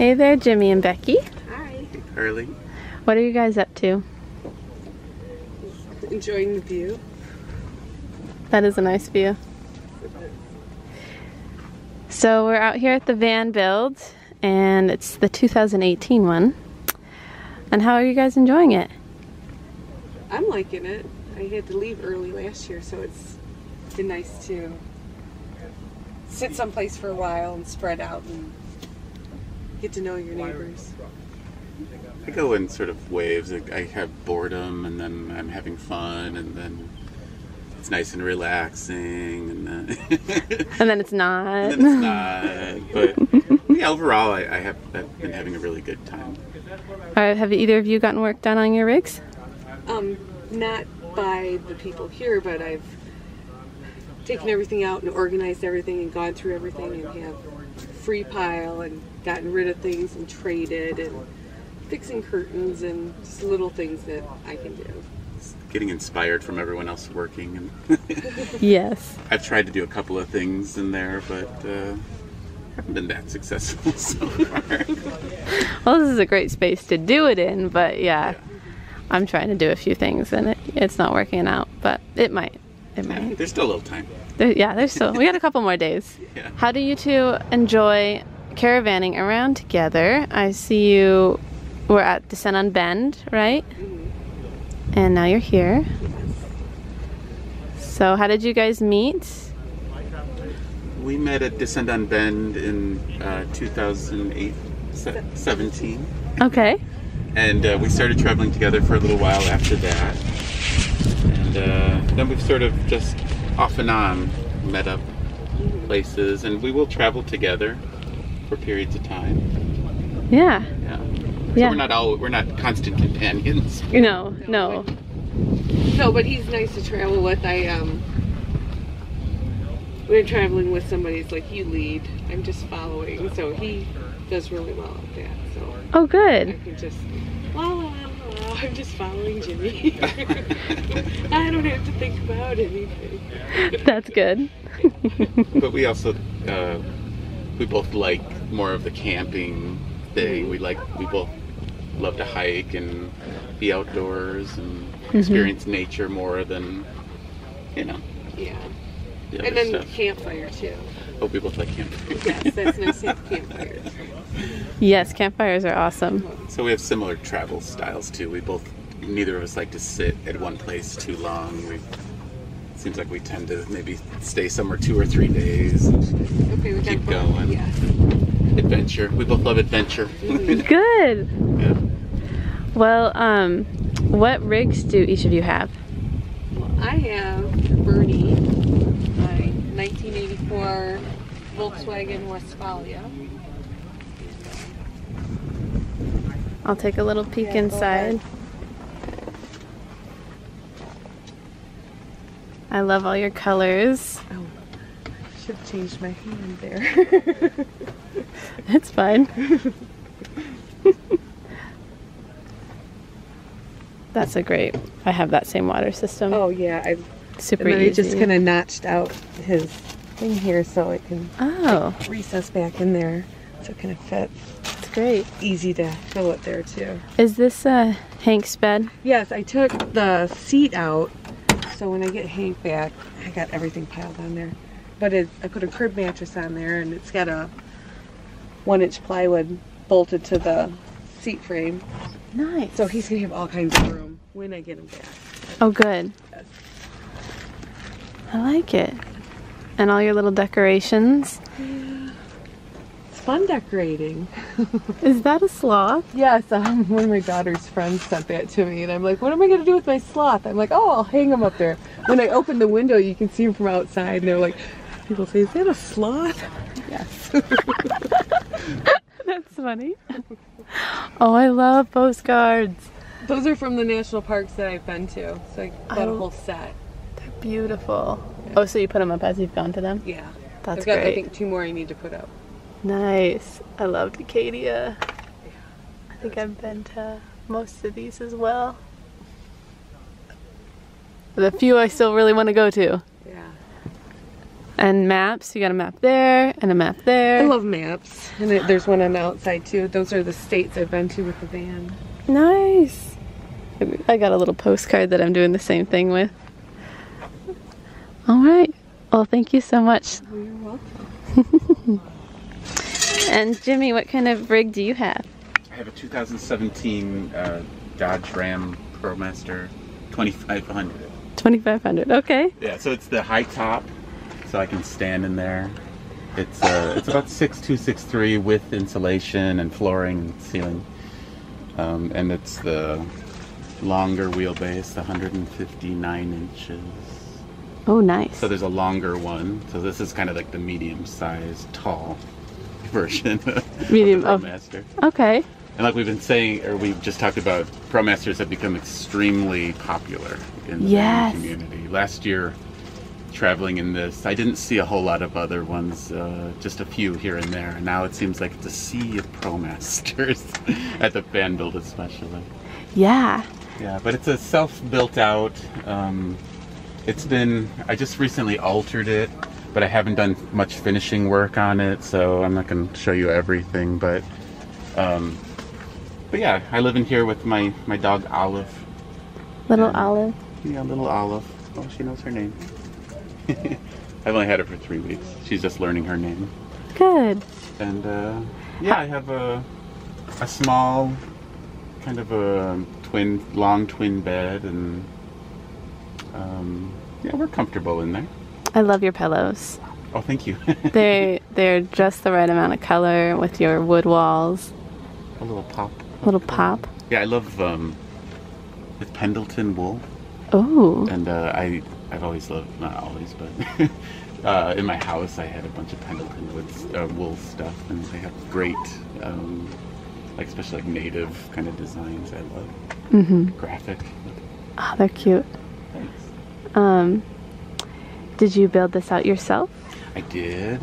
Hey there, Jimmy and Becky. Hi. Hey, Karli. What are you guys up to? Enjoying the view. That is a nice view. So we're out here at the van build, and it's the 2018 one. And how are you guys enjoying it? I'm liking it. I had to leave early last year, so it's been nice to sit someplace for a while and spread out and get to know your neighbors. I go in sort of waves. I have boredom, and then I'm having fun, and then it's nice and relaxing, and then And then it's not. and then it's not. But yeah, overall, I've been having a really good time. Alright, have either of you gotten work done on your rigs? Not by the people here, but I've taken everything out and organized everything and gone through everything and have free pile and gotten rid of things and traded and fixing curtains and just little things that I can do. Getting inspired from everyone else working, and Yes. I've tried to do a couple of things in there, but haven't been that successful so far. Well, this is a great space to do it in, but yeah. I'm trying to do a few things and it's not working out, but it might. It might. There's still a little time. There's still, we got a couple more days. Yeah. How do you two enjoy caravanning around together? I see you were at Descent on Bend, right? Mm-hmm. And now you're here. So how did you guys meet? We met at Descent on Bend in 17. Okay. And we started traveling together for a little while after that. And then we've sort of just off and on met up places, and we will travel together for periods of time. Yeah. Yeah. So Yeah. we're not constant companions. No. No, but he's nice to travel with. When I'm traveling with somebody, it's like you lead, I'm just following. So he does really well at that. So Oh, I good. can just I'm just following Jimmy. I don't have to think about anything. That's good. But we also we both like more of the camping thing. We both love to hike and be outdoors and experience nature more than Yeah. the other And then stuff. campfire too. Oh, we both like camping. Yes, that's nice to have campfires. Yes, campfires are awesome. So we have similar travel styles too. Neither of us like to sit at one place too long. It seems like we tend to maybe stay somewhere 2 or 3 days and Okay, we keep got both. going. Yeah. Adventure. We both love adventure. Good. Yeah. Well, what rigs do each of you have? Well, I have Bernie, my 1984 Volkswagen Westfalia. I'll take a little peek Yeah, go inside. ahead. I love all your colors. Oh, I should have changed my hand there. It's fine. That's a great. I have that same water system. Oh yeah, Super and then easy. I just kind of notched out his thing here so it can Oh, recess back in there so it kind of fits. that's great. Easy to fill it there too. Is this Hank's bed? Yes, I took the seat out, so when I get Hank back, I got everything piled on there. But I put a crib mattress on there, and it's got a 1-inch plywood bolted to the seat frame. Nice. So he's gonna have all kinds of room when I get him back. Oh, good. Yes. I like it. And all your little decorations. It's fun decorating. Is that a sloth? Yes, one of my daughter's friends sent that to me, and I'm like, what am I gonna do with my sloth? I'm like, oh, I'll hang him up there. When I open the window, you can see him from outside, and they're like, people say, is that a sloth? Yes. That's funny. Oh, I love postcards. Those are from the national parks that I've been to, so I bought a whole set. They're beautiful. Oh, so you put them up as you've gone to them? Yeah. That's I've got, great. I think, 2 more I need to put up. Nice. I love Acadia. I think I've been to most of these as well. The few I still really want to go to. Yeah. And maps, you got a map there and a map there. I love maps. And there's one on the outside too. Those are the states I've been to with the van. Nice. I got a little postcard that I'm doing the same thing with. All right. Well, thank you so much. Oh, you're welcome. And Jimmy, what kind of rig do you have? I have a 2017 Dodge Ram ProMaster 2500. 2500. Okay. Yeah, so it's the high top, so I can stand in there. It's about 6'2", 6'3" with insulation and flooring and ceiling. And it's the longer wheelbase, 159 inches. Oh, nice. So there's a longer one. So this is kind of like the medium-sized, tall version Medium of the ProMaster. Okay. And like we've been saying, or we've just talked about, ProMasters have become extremely popular in the van community. Last year, traveling in this, I didn't see a whole lot of other ones, just a few here and there. And now it seems like it's a sea of ProMasters at the fan build especially. Yeah. Yeah, but it's a self-built out. I just recently altered it, but I haven't done much finishing work on it, so I'm not going to show you everything. But yeah, I live in here with my dog Olive. Little Olive. Yeah, little Olive. Oh, she knows her name. I've only had her for 3 weeks. She's just learning her name. Good. And yeah, I have a small, kind of a long twin bed, and yeah, we're comfortable in there. I love your pillows. Oh, thank you. They're just the right amount of color with your wood walls. A little pop. Little pop. Yeah, I love it's Pendleton wool. Oh. And I've always loved, not always, but in my house I had a bunch of Pendleton wool stuff, and they have great, like especially like native kind of designs. I love. Mm-hmm. Graphic. Oh, they're cute. Thanks. Did you build this out yourself? I did,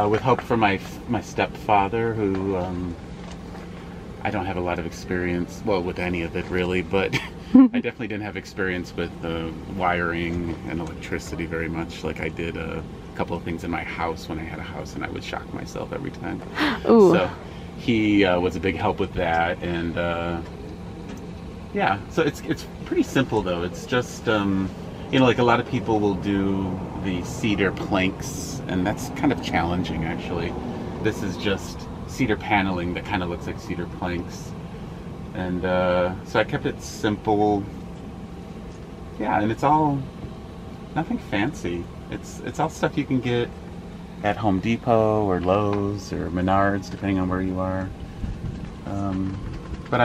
with help from my stepfather, who I don't have a lot of experience, well, with any of it really, but I definitely didn't have experience with wiring and electricity very much. Like I did a couple of things in my house when I had a house, and I would shock myself every time. Ooh. So he was a big help with that, and yeah, so it's pretty simple though. It's just you know, like a lot of people will do the cedar planks, and that's kind of challenging actually. This is just cedar paneling that kind of looks like cedar planks. And so I kept it simple. Yeah, and it's all nothing fancy. It's all stuff you can get at Home Depot or Lowe's or Menards, depending on where you are. But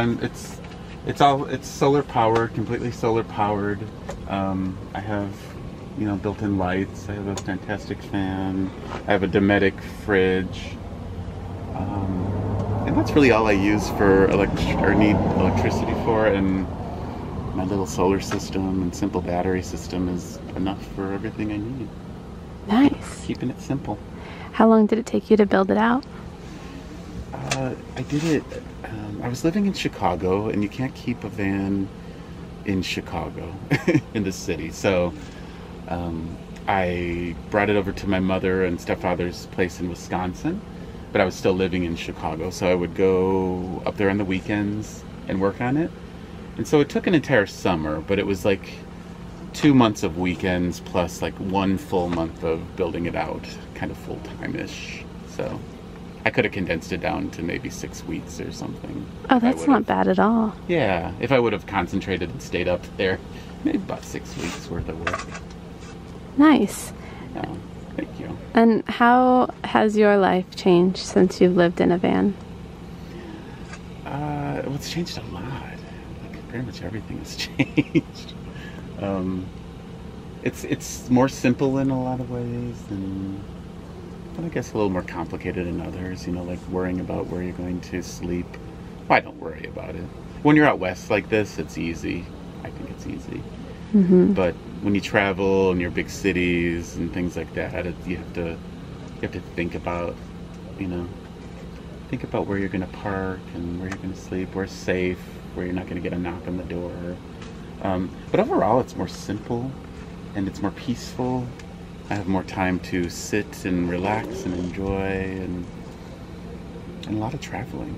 it's solar powered, completely solar powered. I have, you know, built-in lights. I have a fantastic fan. I have a Dometic fridge. And that's really all I use for need electricity for, and my little solar system and simple battery system is enough for everything I need. Nice. Keeping it simple. How long did it take you to build it out? I did it, I was living in Chicago, and you can't keep a van in Chicago, in the city. So I brought it over to my mother and stepfather's place in Wisconsin, but I was still living in Chicago. So I would go up there on the weekends and work on it. And so it took an entire summer, but it was like 2 months of weekends plus like 1 full month of building it out, kind of full-time-ish. So I could have condensed it down to maybe 6 weeks or something. Oh, that's not bad at all. Yeah, if I would have concentrated and stayed up there, maybe about 6 weeks worth of work. Nice. Oh, thank you. And how has your life changed since you've lived in a van? Well, it's changed a lot. Like, pretty much everything has changed. It's more simple in a lot of ways, and but I guess a little more complicated in others. You know, like worrying about where you're going to sleep. Well, I don't worry about it. When you're out west like this, it's easy. I think it's easy. Mm-hmm. But when you travel in your big cities and things like that, you have to think about, you know, think about where you're going to park and where you're going to sleep, where's safe, where you're not going to get a knock on the door. But overall, it's more simple and it's more peaceful. I have more time to sit and relax and enjoy, and a lot of traveling.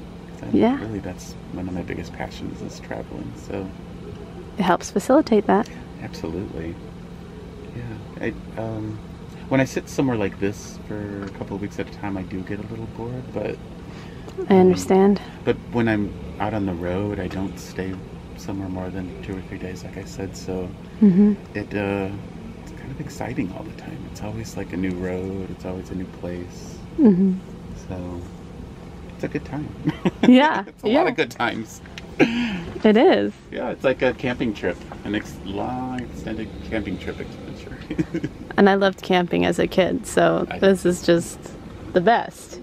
Yeah. Really, that's one of my biggest passions is traveling. So It helps facilitate that. absolutely, yeah. When I sit somewhere like this for a couple of weeks at a time, I do get a little bored, but I understand. But when I'm out on the road, I don't stay somewhere more than 2 or 3 days, like I said. So it's kind of exciting all the time. It's always like a new road. It's always a new place. So it's a good time. Yeah. It's a lot of good times. It is. Yeah, it's like a camping trip, long extended camping trip adventure. And I loved camping as a kid, so this is just the best.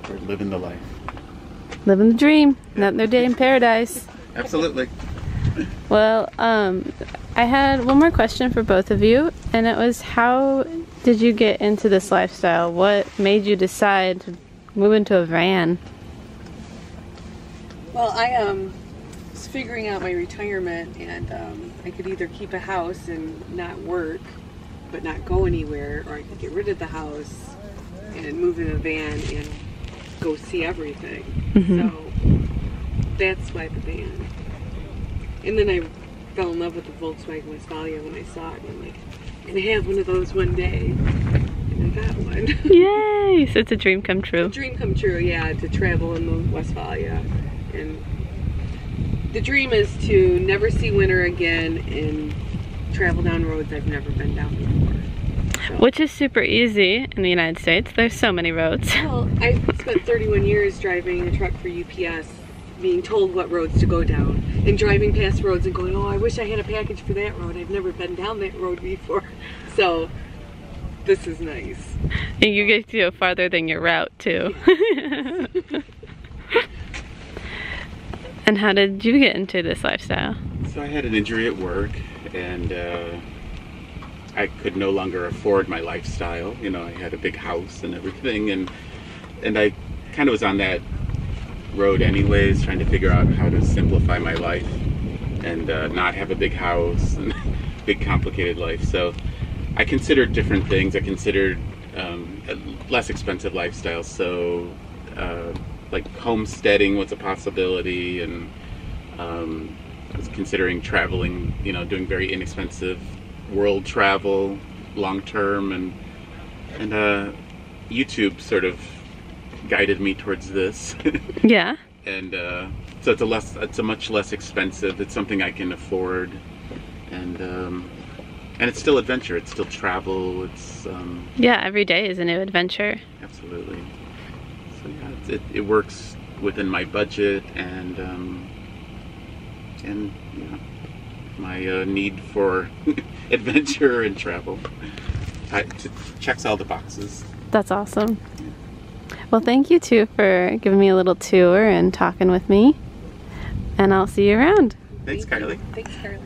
We're living the life. Living the dream. Another day in paradise. Absolutely. Well, I had one more question for both of you, and it was, how did you get into this lifestyle? What made you decide to move into a van? Well, I was figuring out my retirement, and I could either keep a house and not work, but not go anywhere, or I could get rid of the house and move in a van and go see everything. So that's why the van. And then I fell in love with the Volkswagen Westfalia when I saw it, and I'm like, I'm gonna have one of those one day. And I got one. Yay! So it's a dream come true. A dream come true, yeah, to travel in the Westfalia. And the dream is to never see winter again and travel down roads I've never been down before. So. Which is super easy in the United States. There's so many roads. Well, I spent 31 years driving a truck for UPS, being told what roads to go down, and driving past roads and going, oh, I wish I had a package for that road. I've never been down that road before. So this is nice. And you get to go farther than your route too. And how did you get into this lifestyle? So I had an injury at work, and I could no longer afford my lifestyle. You know, I had a big house and everything, and I kind of was on that road anyways, trying to figure out how to simplify my life and not have a big house and big complicated life. So I considered different things. I considered less expensive lifestyles. So like homesteading was a possibility, and I was considering traveling, you know, doing very inexpensive world travel long term, and YouTube sort of guided me towards this. Yeah. And so it's a much less expensive. It's something I can afford, and it's still adventure. It's still travel. It's yeah, every day is a new adventure. Absolutely. So yeah, it works within my budget, and you know, my need for adventure and travel. It checks all the boxes. That's awesome. Well, thank you too for giving me a little tour and talking with me. And I'll see you around. Thanks, Karli. Thanks, Karli.